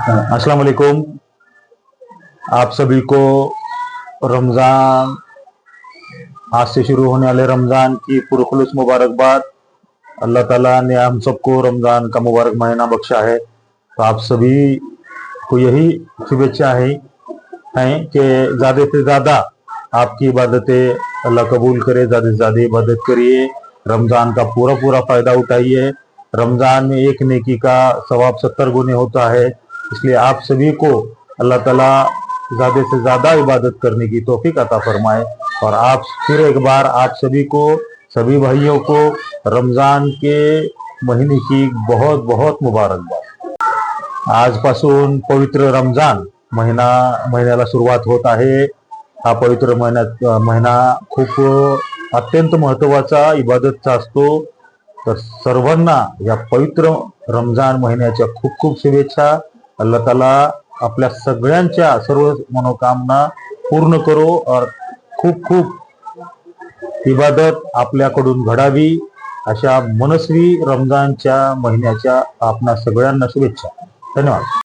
अस्सलाम वालेकुम। आप सभी को रमज़ान, आज से शुरू होने वाले रमज़ान की पुरखुलूस मुबारकबाद। अल्लाह ताला ने हम सबको रमज़ान का मुबारक महीना बख्शा है, तो आप सभी को यही शुभेच्छा हैं कि ज़्यादा से ज़्यादा आपकी इबादतें अल्लाह कबूल करे, ज़्यादा से ज़्यादा इबादत करिए, रमज़ान का पूरा पूरा फ़ायदा उठाइए। रमज़ान में एक नेकी का सवाब 70 गुने होता है, इसलिए आप सभी को अल्लाह ताला ज़्यादा से ज़्यादा इबादत करने की तौफीक अता फरमाए। और आप फिर एक बार आप सभी को, सभी भाइयों को रमज़ान के महीने की बहुत बहुत मुबारकबाद। आजपासून पवित्र रमज़ान महिन्याला सुरुवात होत आहे। हा पवित्र महिना खूप अत्यंत महत्त्वाचा इबादतचा असतो। तर सर्वांना या पवित्र रमज़ान महिन्याच्या खूप खूप शुभेच्छा। अल्लाह ताला आपल्या सगळ्यांच्या सर्व मनोकामना पूर्ण करो और खूप खूप इबादत आपल्याकडून घडावी, अशा मनस्वी रमज़ानच्या महिन्याच्या आपणा सगळ्यांना शुभेच्छा। धन्यवाद।